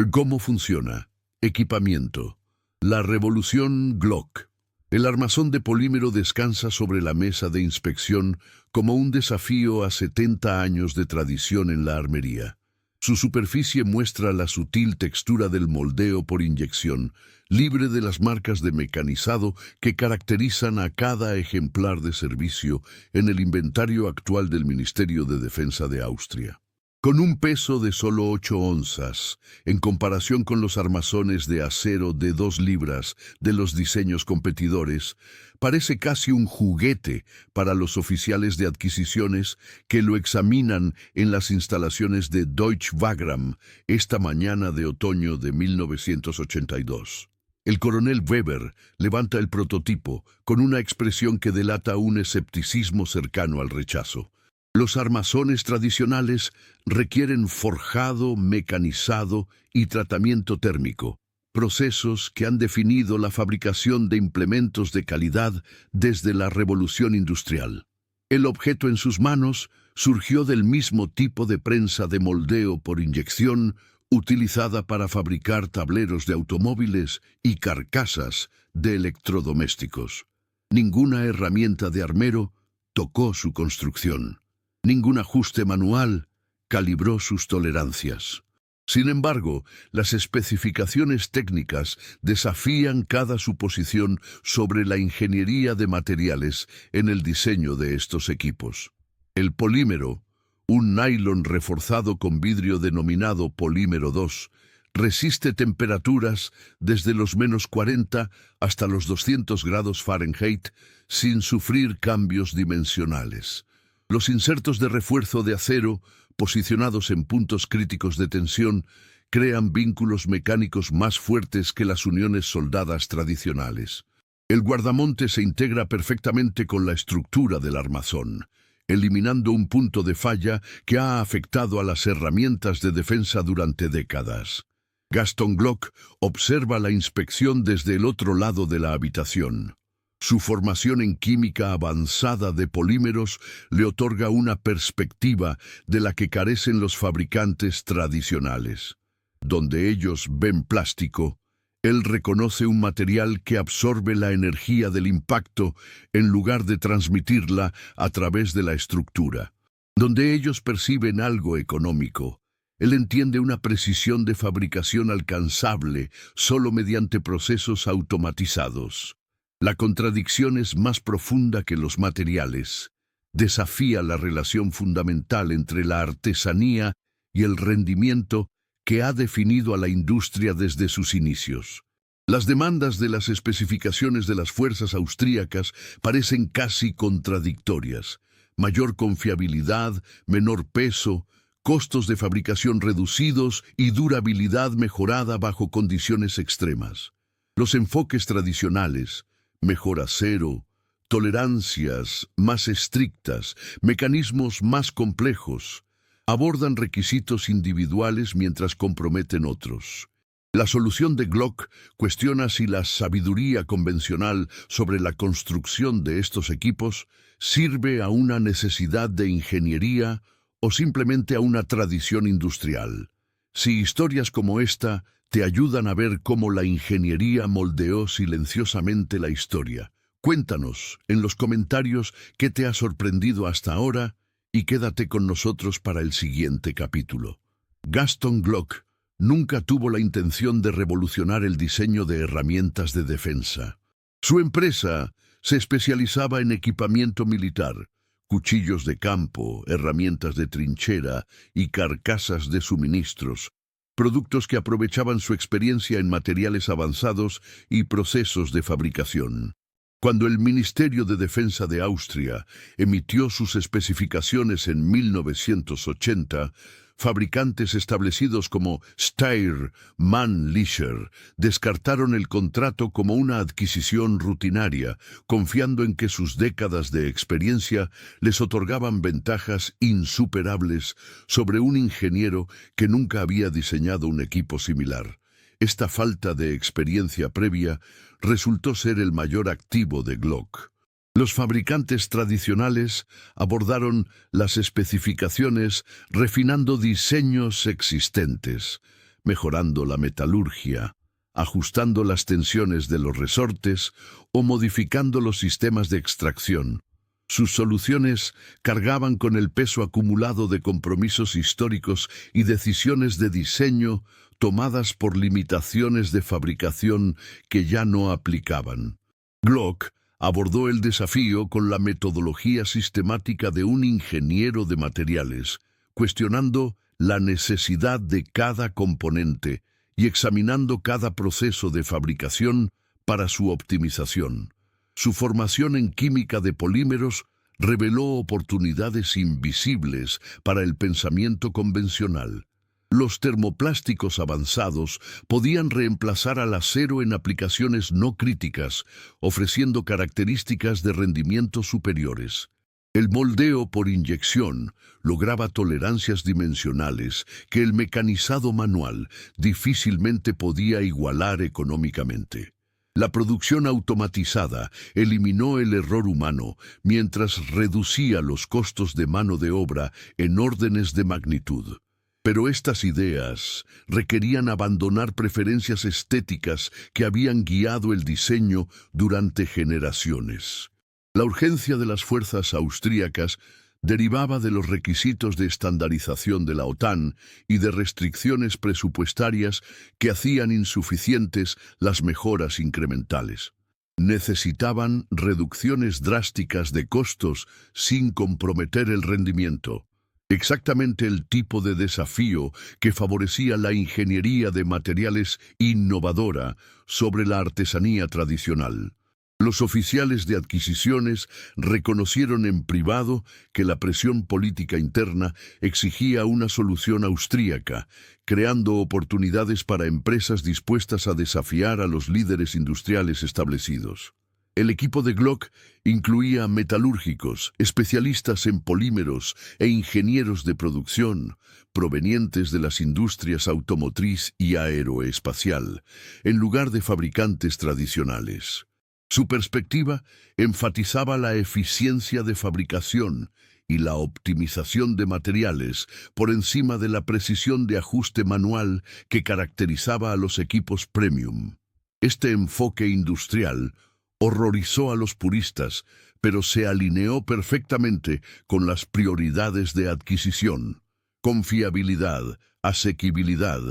¿Cómo funciona? Equipamiento. La revolución Glock. El armazón de polímero descansa sobre la mesa de inspección como un desafío a 70 años de tradición en la armería. Su superficie muestra la sutil textura del moldeo por inyección, libre de las marcas de mecanizado que caracterizan a cada ejemplar de servicio en el inventario actual del Ministerio de Defensa de Austria. Con un peso de solo 8 onzas, en comparación con los armazones de acero de 2 libras de los diseños competidores, parece casi un juguete para los oficiales de adquisiciones que lo examinan en las instalaciones de Deutsche Wagram esta mañana de otoño de 1982. El coronel Weber levanta el prototipo con una expresión que delata un escepticismo cercano al rechazo. Los armazones tradicionales requieren forjado, mecanizado y tratamiento térmico, procesos que han definido la fabricación de implementos de calidad desde la Revolución Industrial. El objeto en sus manos surgió del mismo tipo de prensa de moldeo por inyección utilizada para fabricar tableros de automóviles y carcasas de electrodomésticos. Ninguna herramienta de armero tocó su construcción. Ningún ajuste manual calibró sus tolerancias. Sin embargo, las especificaciones técnicas desafían cada suposición sobre la ingeniería de materiales en el diseño de estos equipos. El polímero, un nylon reforzado con vidrio denominado polímero 2, resiste temperaturas desde los -40 hasta los 200 grados Fahrenheit sin sufrir cambios dimensionales. Los insertos de refuerzo de acero, posicionados en puntos críticos de tensión, crean vínculos mecánicos más fuertes que las uniones soldadas tradicionales. El guardamonte se integra perfectamente con la estructura del armazón, eliminando un punto de falla que ha afectado a las herramientas de defensa durante décadas. Gaston Glock observa la inspección desde el otro lado de la habitación. Su formación en química avanzada de polímeros le otorga una perspectiva de la que carecen los fabricantes tradicionales. Donde ellos ven plástico, él reconoce un material que absorbe la energía del impacto en lugar de transmitirla a través de la estructura. Donde ellos perciben algo económico, él entiende una precisión de fabricación alcanzable solo mediante procesos automatizados. La contradicción es más profunda que los materiales. Desafía la relación fundamental entre la artesanía y el rendimiento que ha definido a la industria desde sus inicios. Las demandas de las especificaciones de las fuerzas austríacas parecen casi contradictorias. Mayor confiabilidad, menor peso, costos de fabricación reducidos y durabilidad mejorada bajo condiciones extremas. Los enfoques tradicionales, mejor acero, tolerancias más estrictas, mecanismos más complejos, abordan requisitos individuales mientras comprometen otros. La solución de Glock cuestiona si la sabiduría convencional sobre la construcción de estos equipos sirve a una necesidad de ingeniería o simplemente a una tradición industrial. Si historias como esta te ayudan a ver cómo la ingeniería moldeó silenciosamente la historia. Cuéntanos en los comentarios qué te ha sorprendido hasta ahora y quédate con nosotros para el siguiente capítulo. Gaston Glock nunca tuvo la intención de revolucionar el diseño de herramientas de defensa. Su empresa se especializaba en equipamiento militar, cuchillos de campo, herramientas de trinchera y carcasas de suministros, productos que aprovechaban su experiencia en materiales avanzados y procesos de fabricación. Cuando el Ministerio de Defensa de Austria emitió sus especificaciones en 1980, fabricantes establecidos como Steyr, Mannlicher descartaron el contrato como una adquisición rutinaria, confiando en que sus décadas de experiencia les otorgaban ventajas insuperables sobre un ingeniero que nunca había diseñado un equipo similar. Esta falta de experiencia previa resultó ser el mayor activo de Glock. Los fabricantes tradicionales abordaron las especificaciones refinando diseños existentes, mejorando la metalurgia, ajustando las tensiones de los resortes o modificando los sistemas de extracción. Sus soluciones cargaban con el peso acumulado de compromisos históricos y decisiones de diseño tomadas por limitaciones de fabricación que ya no aplicaban. Glock abordó el desafío con la metodología sistemática de un ingeniero de materiales, cuestionando la necesidad de cada componente y examinando cada proceso de fabricación para su optimización. Su formación en química de polímeros reveló oportunidades invisibles para el pensamiento convencional. Los termoplásticos avanzados podían reemplazar al acero en aplicaciones no críticas, ofreciendo características de rendimiento superiores. El moldeo por inyección lograba tolerancias dimensionales que el mecanizado manual difícilmente podía igualar económicamente. La producción automatizada eliminó el error humano mientras reducía los costos de mano de obra en órdenes de magnitud. Pero estas ideas requerían abandonar preferencias estéticas que habían guiado el diseño durante generaciones. La urgencia de las fuerzas austríacas derivaba de los requisitos de estandarización de la OTAN y de restricciones presupuestarias que hacían insuficientes las mejoras incrementales. Necesitaban reducciones drásticas de costos sin comprometer el rendimiento. Exactamente el tipo de desafío que favorecía la ingeniería de materiales innovadora sobre la artesanía tradicional. Los oficiales de adquisiciones reconocieron en privado que la presión política interna exigía una solución austríaca, creando oportunidades para empresas dispuestas a desafiar a los líderes industriales establecidos. El equipo de Glock incluía metalúrgicos, especialistas en polímeros e ingenieros de producción, provenientes de las industrias automotriz y aeroespacial, en lugar de fabricantes tradicionales. Su perspectiva enfatizaba la eficiencia de fabricación y la optimización de materiales por encima de la precisión de ajuste manual que caracterizaba a los equipos premium. Este enfoque industrial horrorizó a los puristas, pero se alineó perfectamente con las prioridades de adquisición: confiabilidad, asequibilidad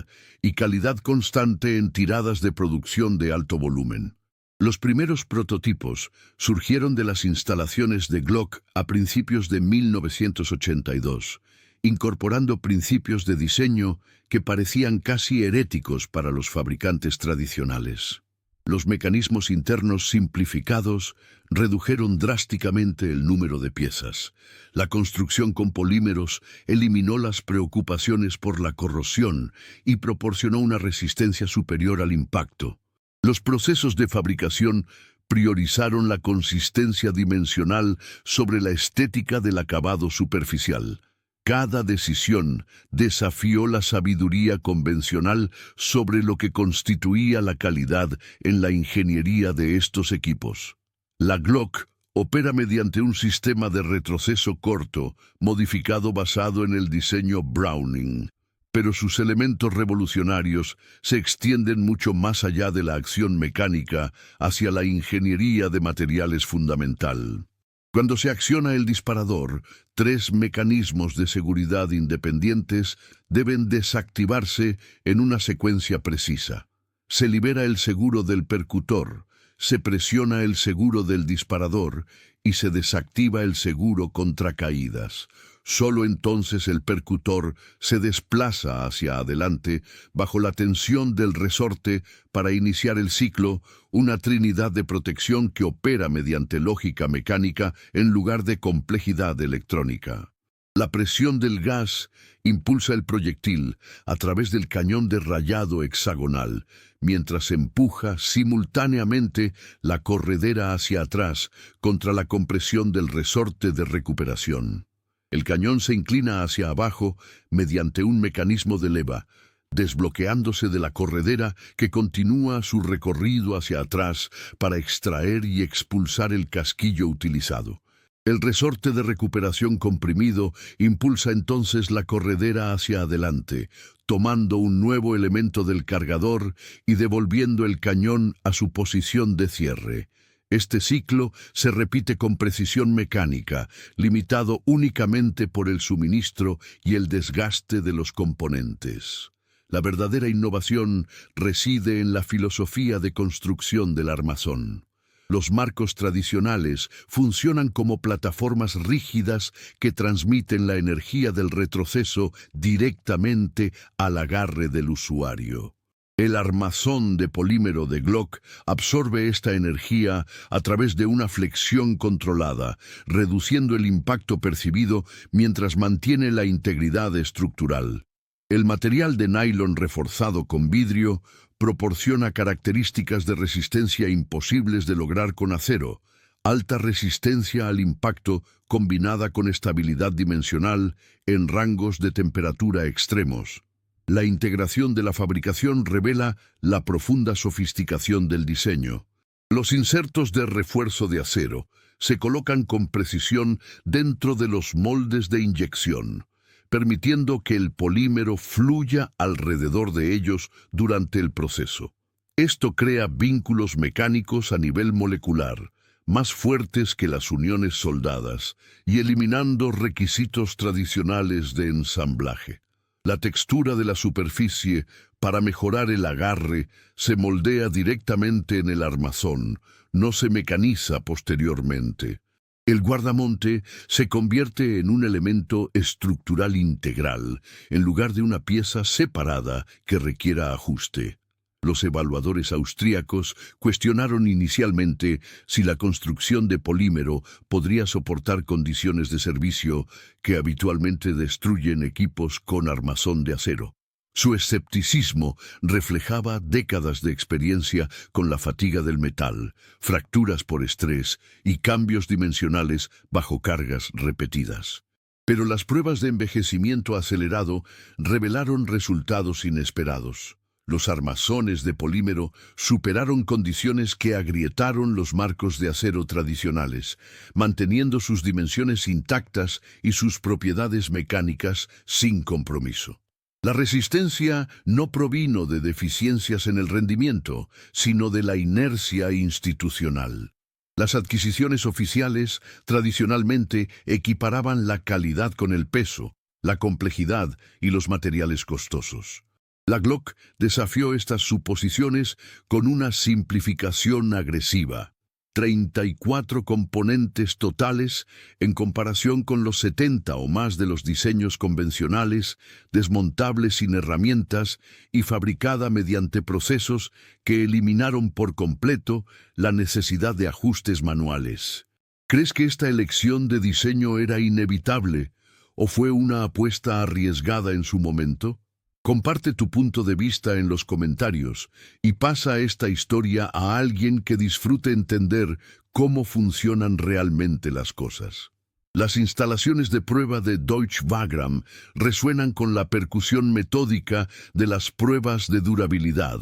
y calidad constante en tiradas de producción de alto volumen. Los primeros prototipos surgieron de las instalaciones de Glock a principios de 1982, incorporando principios de diseño que parecían casi heréticos para los fabricantes tradicionales. Los mecanismos internos simplificados redujeron drásticamente el número de piezas. La construcción con polímeros eliminó las preocupaciones por la corrosión y proporcionó una resistencia superior al impacto. Los procesos de fabricación priorizaron la consistencia dimensional sobre la estética del acabado superficial. Cada decisión desafió la sabiduría convencional sobre lo que constituía la calidad en la ingeniería de estos equipos. La Glock opera mediante un sistema de retroceso corto, modificado basado en el diseño Browning. Pero sus elementos revolucionarios se extienden mucho más allá de la acción mecánica hacia la ingeniería de materiales fundamental. Cuando se acciona el disparador, 3 mecanismos de seguridad independientes deben desactivarse en una secuencia precisa. Se libera el seguro del percutor, se presiona el seguro del disparador y se desactiva el seguro contra caídas. Solo entonces el percutor se desplaza hacia adelante bajo la tensión del resorte para iniciar el ciclo, una trinidad de protección que opera mediante lógica mecánica en lugar de complejidad electrónica. La presión del gas impulsa el proyectil a través del cañón de rayado hexagonal, mientras empuja simultáneamente la corredera hacia atrás contra la compresión del resorte de recuperación. El cañón se inclina hacia abajo mediante un mecanismo de leva, desbloqueándose de la corredera que continúa su recorrido hacia atrás para extraer y expulsar el casquillo utilizado. El resorte de recuperación comprimido impulsa entonces la corredera hacia adelante, tomando un nuevo elemento del cargador y devolviendo el cañón a su posición de cierre. Este ciclo se repite con precisión mecánica, limitado únicamente por el suministro y el desgaste de los componentes. La verdadera innovación reside en la filosofía de construcción del armazón. Los marcos tradicionales funcionan como plataformas rígidas que transmiten la energía del retroceso directamente al agarre del usuario. El armazón de polímero de Glock absorbe esta energía a través de una flexión controlada, reduciendo el impacto percibido mientras mantiene la integridad estructural. El material de nylon reforzado con vidrio proporciona características de resistencia imposibles de lograr con acero, alta resistencia al impacto combinada con estabilidad dimensional en rangos de temperatura extremos. La integración de la fabricación revela la profunda sofisticación del diseño. Los insertos de refuerzo de acero se colocan con precisión dentro de los moldes de inyección, permitiendo que el polímero fluya alrededor de ellos durante el proceso. Esto crea vínculos mecánicos a nivel molecular, más fuertes que las uniones soldadas, y eliminando requisitos tradicionales de ensamblaje. La textura de la superficie, para mejorar el agarre, se moldea directamente en el armazón, no se mecaniza posteriormente. El guardamonte se convierte en un elemento estructural integral, en lugar de una pieza separada que requiera ajuste. Los evaluadores austríacos cuestionaron inicialmente si la construcción de polímero podría soportar condiciones de servicio que habitualmente destruyen equipos con armazón de acero. Su escepticismo reflejaba décadas de experiencia con la fatiga del metal, fracturas por estrés y cambios dimensionales bajo cargas repetidas. Pero las pruebas de envejecimiento acelerado revelaron resultados inesperados. Los armazones de polímero superaron condiciones que agrietaron los marcos de acero tradicionales, manteniendo sus dimensiones intactas y sus propiedades mecánicas sin compromiso. La resistencia no provino de deficiencias en el rendimiento, sino de la inercia institucional. Las adquisiciones oficiales tradicionalmente equiparaban la calidad con el peso, la complejidad y los materiales costosos. La Glock desafió estas suposiciones con una simplificación agresiva. 34 componentes totales en comparación con los 70 o más de los diseños convencionales, desmontable sin herramientas y fabricada mediante procesos que eliminaron por completo la necesidad de ajustes manuales. ¿Crees que esta elección de diseño era inevitable o fue una apuesta arriesgada en su momento? Comparte tu punto de vista en los comentarios y pasa esta historia a alguien que disfrute entender cómo funcionan realmente las cosas. Las instalaciones de prueba de Deutsche Wagram resuenan con la percusión metódica de las pruebas de durabilidad,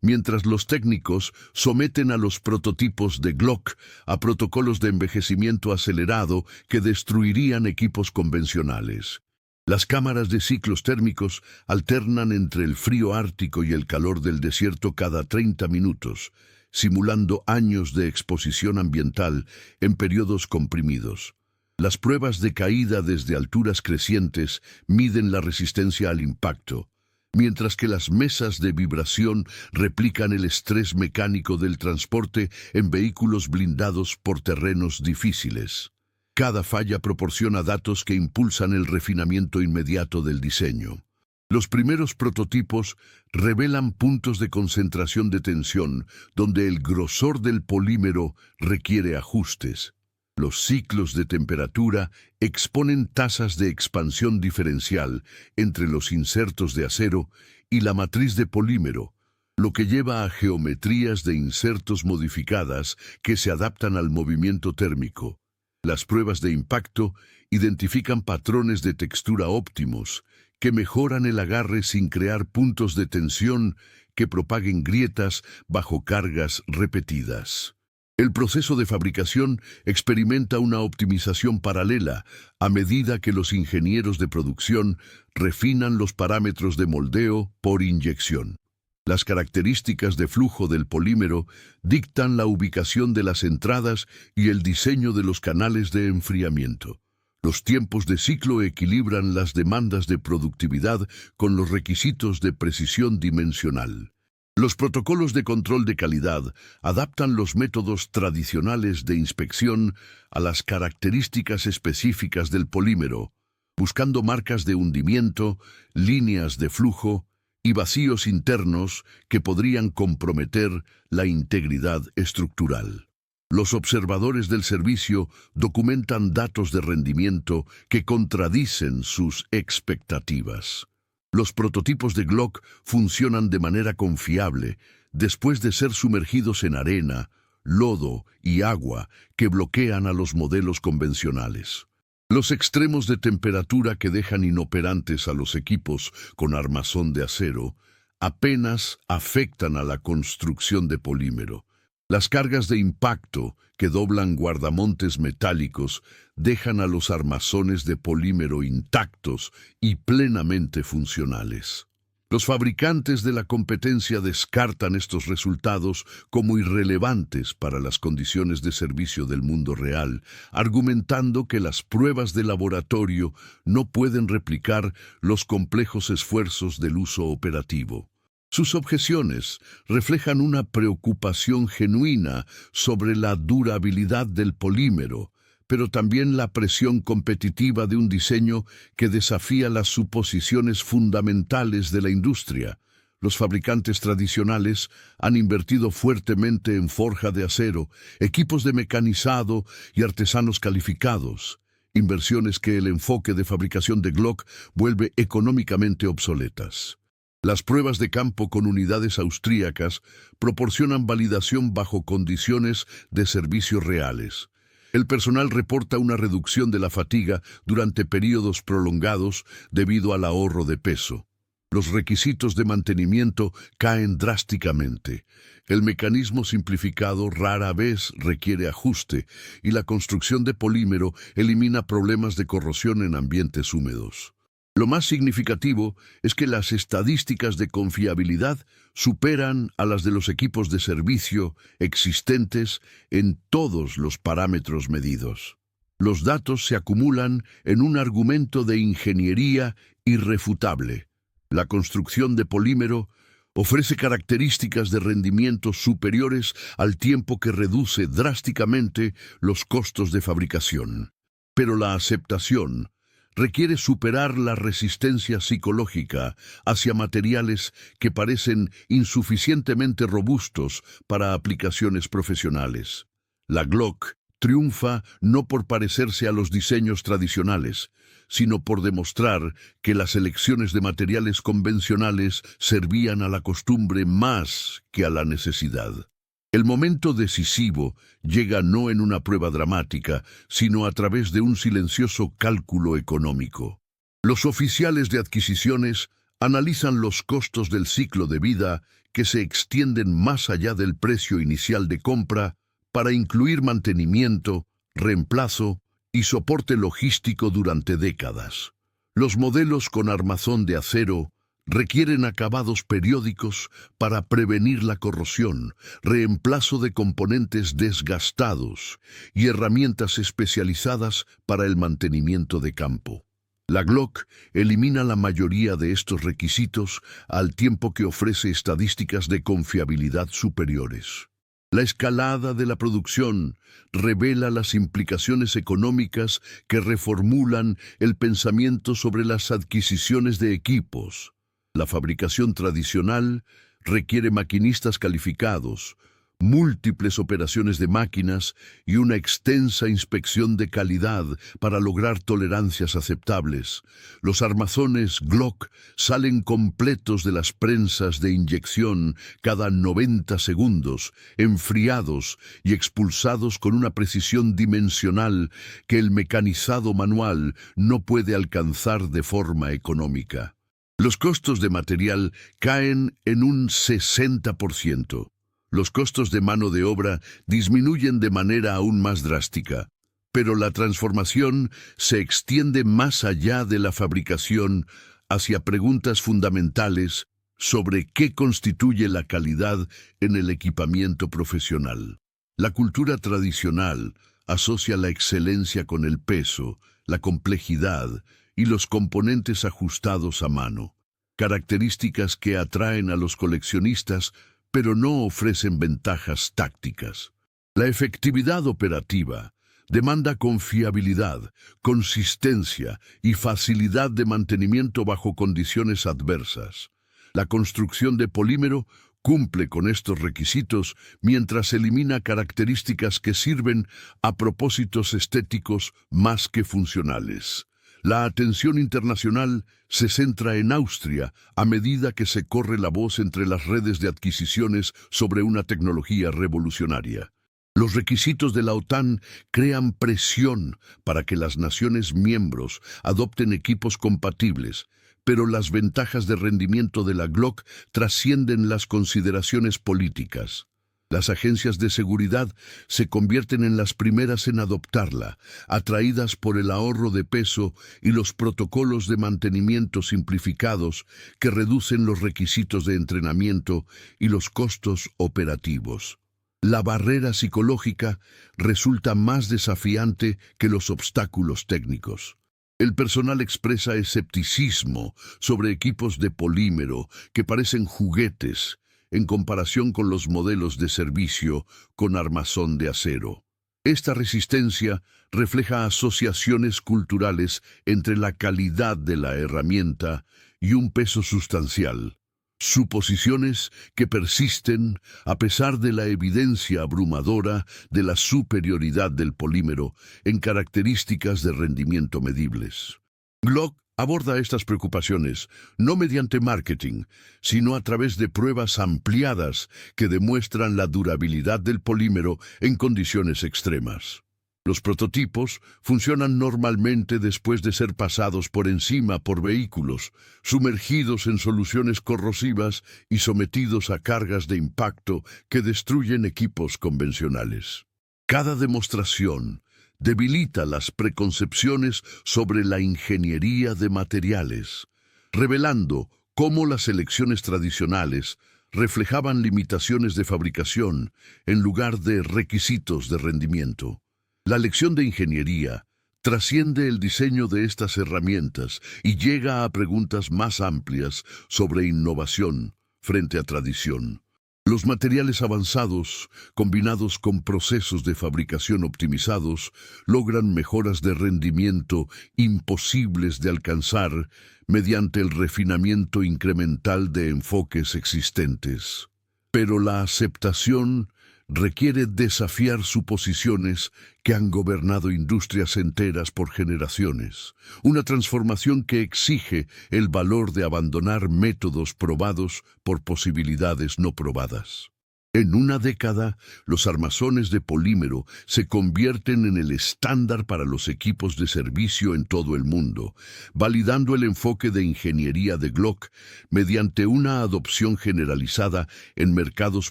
mientras los técnicos someten a los prototipos de Glock a protocolos de envejecimiento acelerado que destruirían equipos convencionales. Las cámaras de ciclos térmicos alternan entre el frío ártico y el calor del desierto cada 30 minutos, simulando años de exposición ambiental en periodos comprimidos. Las pruebas de caída desde alturas crecientes miden la resistencia al impacto, mientras que las mesas de vibración replican el estrés mecánico del transporte en vehículos blindados por terrenos difíciles. Cada falla proporciona datos que impulsan el refinamiento inmediato del diseño. Los primeros prototipos revelan puntos de concentración de tensión donde el grosor del polímero requiere ajustes. Los ciclos de temperatura exponen tasas de expansión diferencial entre los insertos de acero y la matriz de polímero, lo que lleva a geometrías de insertos modificadas que se adaptan al movimiento térmico. Las pruebas de impacto identifican patrones de textura óptimos que mejoran el agarre sin crear puntos de tensión que propaguen grietas bajo cargas repetidas. El proceso de fabricación experimenta una optimización paralela a medida que los ingenieros de producción refinan los parámetros de moldeo por inyección. Las características de flujo del polímero dictan la ubicación de las entradas y el diseño de los canales de enfriamiento. Los tiempos de ciclo equilibran las demandas de productividad con los requisitos de precisión dimensional. Los protocolos de control de calidad adaptan los métodos tradicionales de inspección a las características específicas del polímero, buscando marcas de hundimiento, líneas de flujo y vacíos internos que podrían comprometer la integridad estructural. Los observadores del servicio documentan datos de rendimiento que contradicen sus expectativas. Los prototipos de Glock funcionan de manera confiable después de ser sumergidos en arena, lodo y agua que bloquean a los modelos convencionales. Los extremos de temperatura que dejan inoperantes a los equipos con armazón de acero apenas afectan a la construcción de polímero. Las cargas de impacto que doblan guardamontes metálicos dejan a los armazones de polímero intactos y plenamente funcionales. Los fabricantes de la competencia descartan estos resultados como irrelevantes para las condiciones de servicio del mundo real, argumentando que las pruebas de laboratorio no pueden replicar los complejos esfuerzos del uso operativo. Sus objeciones reflejan una preocupación genuina sobre la durabilidad del polímero, pero también la presión competitiva de un diseño que desafía las suposiciones fundamentales de la industria. Los fabricantes tradicionales han invertido fuertemente en forja de acero, equipos de mecanizado y artesanos calificados, inversiones que el enfoque de fabricación de Glock vuelve económicamente obsoletas. Las pruebas de campo con unidades austríacas proporcionan validación bajo condiciones de servicio reales. El personal reporta una reducción de la fatiga durante periodos prolongados debido al ahorro de peso. Los requisitos de mantenimiento caen drásticamente. El mecanismo simplificado rara vez requiere ajuste y la construcción de polímero elimina problemas de corrosión en ambientes húmedos. Lo más significativo es que las estadísticas de confiabilidad superan a las de los equipos de servicio existentes en todos los parámetros medidos. Los datos se acumulan en un argumento de ingeniería irrefutable. La construcción de polímero ofrece características de rendimiento superiores al tiempo que reduce drásticamente los costos de fabricación. Pero la aceptación requiere superar la resistencia psicológica hacia materiales que parecen insuficientemente robustos para aplicaciones profesionales. La Glock triunfa no por parecerse a los diseños tradicionales, sino por demostrar que las elecciones de materiales convencionales servían a la costumbre más que a la necesidad. El momento decisivo llega no en una prueba dramática, sino a través de un silencioso cálculo económico. Los oficiales de adquisiciones analizan los costos del ciclo de vida que se extienden más allá del precio inicial de compra para incluir mantenimiento, reemplazo y soporte logístico durante décadas. Los modelos con armazón de acero requieren acabados periódicos para prevenir la corrosión, reemplazo de componentes desgastados y herramientas especializadas para el mantenimiento de campo. La Glock elimina la mayoría de estos requisitos al tiempo que ofrece estadísticas de confiabilidad superiores. La escalada de la producción revela las implicaciones económicas que reformulan el pensamiento sobre las adquisiciones de equipos. La fabricación tradicional requiere maquinistas calificados, múltiples operaciones de máquinas y una extensa inspección de calidad para lograr tolerancias aceptables. Los armazones Glock salen completos de las prensas de inyección cada 90 segundos, enfriados y expulsados con una precisión dimensional que el mecanizado manual no puede alcanzar de forma económica. Los costos de material caen en un 60%. Los costos de mano de obra disminuyen de manera aún más drástica, pero la transformación se extiende más allá de la fabricación hacia preguntas fundamentales sobre qué constituye la calidad en el equipamiento profesional. La cultura tradicional asocia la excelencia con el peso, la complejidad y los componentes ajustados a mano, características que atraen a los coleccionistas pero no ofrecen ventajas tácticas. La efectividad operativa demanda confiabilidad, consistencia y facilidad de mantenimiento bajo condiciones adversas. La construcción de polímero cumple con estos requisitos mientras elimina características que sirven a propósitos estéticos más que funcionales. La atención internacional se centra en Austria a medida que se corre la voz entre las redes de adquisiciones sobre una tecnología revolucionaria. Los requisitos de la OTAN crean presión para que las naciones miembros adopten equipos compatibles, pero las ventajas de rendimiento de la Glock trascienden las consideraciones políticas. Las agencias de seguridad se convierten en las primeras en adoptarla, atraídas por el ahorro de peso y los protocolos de mantenimiento simplificados que reducen los requisitos de entrenamiento y los costos operativos. La barrera psicológica resulta más desafiante que los obstáculos técnicos. El personal expresa escepticismo sobre equipos de polímero que parecen juguetes en comparación con los modelos de servicio con armazón de acero. Esta resistencia refleja asociaciones culturales entre la calidad de la herramienta y un peso sustancial. Suposiciones que persisten a pesar de la evidencia abrumadora de la superioridad del polímero en características de rendimiento medibles. Glock aborda estas preocupaciones no mediante marketing, sino a través de pruebas ampliadas que demuestran la durabilidad del polímero en condiciones extremas. Los prototipos funcionan normalmente después de ser pasados por encima por vehículos, sumergidos en soluciones corrosivas y sometidos a cargas de impacto que destruyen equipos convencionales. Cada demostración debilita las preconcepciones sobre la ingeniería de materiales, revelando cómo las elecciones tradicionales reflejaban limitaciones de fabricación en lugar de requisitos de rendimiento. La lección de ingeniería trasciende el diseño de estas herramientas y llega a preguntas más amplias sobre innovación frente a tradición. Los materiales avanzados, combinados con procesos de fabricación optimizados, logran mejoras de rendimiento imposibles de alcanzar mediante el refinamiento incremental de enfoques existentes. Pero la aceptación requiere desafiar suposiciones que han gobernado industrias enteras por generaciones, una transformación que exige el valor de abandonar métodos probados por posibilidades no probadas. En una década, los armazones de polímero se convierten en el estándar para los equipos de servicio en todo el mundo, validando el enfoque de ingeniería de Glock mediante una adopción generalizada en mercados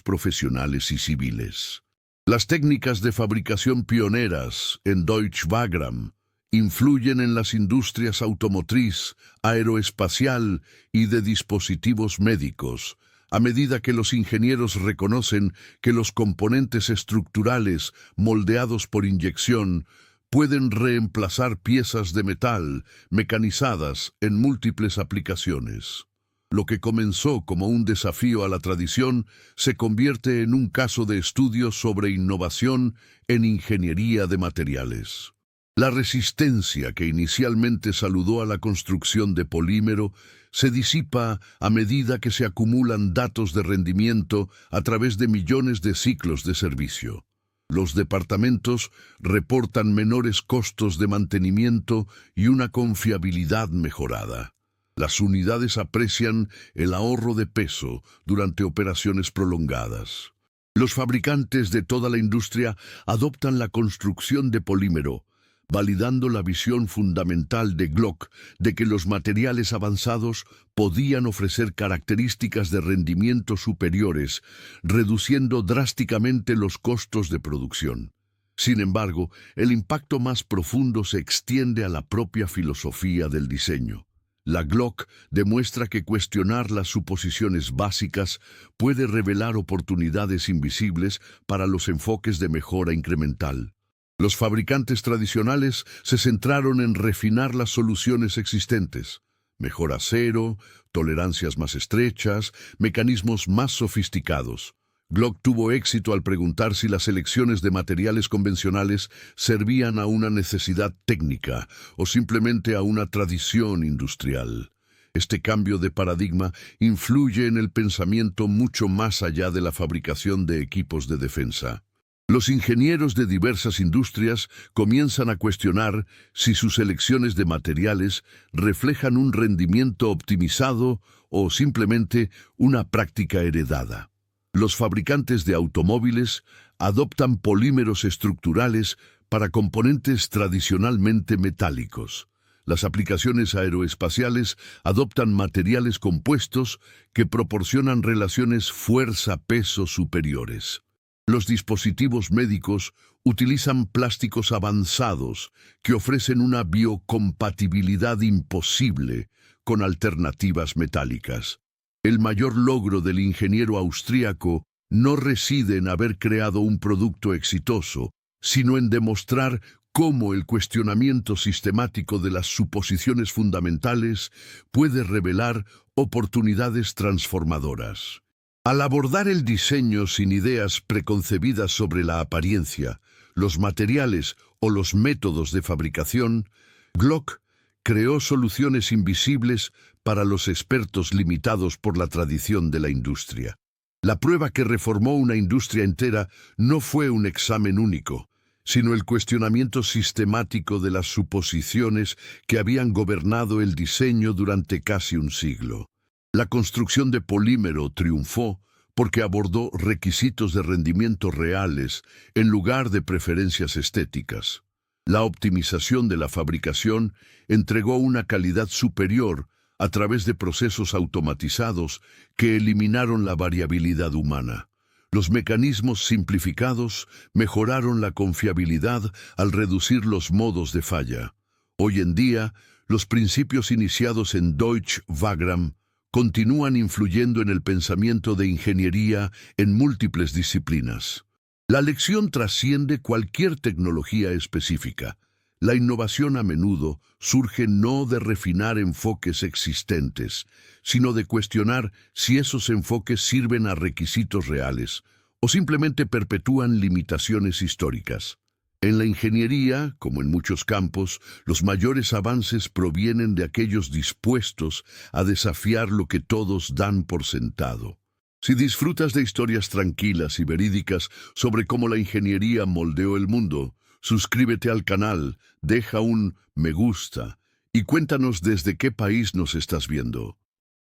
profesionales y civiles. Las técnicas de fabricación pioneras en Deutsche Wagram influyen en las industrias automotriz, aeroespacial y de dispositivos médicos, a medida que los ingenieros reconocen que los componentes estructurales moldeados por inyección pueden reemplazar piezas de metal mecanizadas en múltiples aplicaciones. Lo que comenzó como un desafío a la tradición se convierte en un caso de estudio sobre innovación en ingeniería de materiales. La resistencia que inicialmente saludó a la construcción de polímero se disipa a medida que se acumulan datos de rendimiento a través de millones de ciclos de servicio. Los departamentos reportan menores costos de mantenimiento y una confiabilidad mejorada. Las unidades aprecian el ahorro de peso durante operaciones prolongadas. Los fabricantes de toda la industria adoptan la construcción de polímero, validando la visión fundamental de Glock de que los materiales avanzados podían ofrecer características de rendimiento superiores, reduciendo drásticamente los costos de producción. Sin embargo, el impacto más profundo se extiende a la propia filosofía del diseño. La Glock demuestra que cuestionar las suposiciones básicas puede revelar oportunidades invisibles para los enfoques de mejora incremental. Los fabricantes tradicionales se centraron en refinar las soluciones existentes: mejor acero, tolerancias más estrechas, mecanismos más sofisticados. Glock tuvo éxito al preguntar si las elecciones de materiales convencionales servían a una necesidad técnica o simplemente a una tradición industrial. Este cambio de paradigma influye en el pensamiento mucho más allá de la fabricación de equipos de defensa. Los ingenieros de diversas industrias comienzan a cuestionar si sus elecciones de materiales reflejan un rendimiento optimizado o simplemente una práctica heredada. Los fabricantes de automóviles adoptan polímeros estructurales para componentes tradicionalmente metálicos. Las aplicaciones aeroespaciales adoptan materiales compuestos que proporcionan relaciones fuerza-peso superiores. Los dispositivos médicos utilizan plásticos avanzados que ofrecen una biocompatibilidad imposible con alternativas metálicas. El mayor logro del ingeniero austríaco no reside en haber creado un producto exitoso, sino en demostrar cómo el cuestionamiento sistemático de las suposiciones fundamentales puede revelar oportunidades transformadoras. Al abordar el diseño sin ideas preconcebidas sobre la apariencia, los materiales o los métodos de fabricación, Glock creó soluciones invisibles para los expertos limitados por la tradición de la industria. La prueba que reformó una industria entera no fue un examen único, sino el cuestionamiento sistemático de las suposiciones que habían gobernado el diseño durante casi un siglo. La construcción de polímero triunfó porque abordó requisitos de rendimiento reales en lugar de preferencias estéticas. La optimización de la fabricación entregó una calidad superior a través de procesos automatizados que eliminaron la variabilidad humana. Los mecanismos simplificados mejoraron la confiabilidad al reducir los modos de falla. Hoy en día, los principios iniciados en Deutsche Wagram continúan influyendo en el pensamiento de ingeniería en múltiples disciplinas. La lección trasciende cualquier tecnología específica. La innovación a menudo surge no de refinar enfoques existentes, sino de cuestionar si esos enfoques sirven a requisitos reales o simplemente perpetúan limitaciones históricas. En la ingeniería, como en muchos campos, los mayores avances provienen de aquellos dispuestos a desafiar lo que todos dan por sentado. Si disfrutas de historias tranquilas y verídicas sobre cómo la ingeniería moldeó el mundo, suscríbete al canal, deja un me gusta y cuéntanos desde qué país nos estás viendo.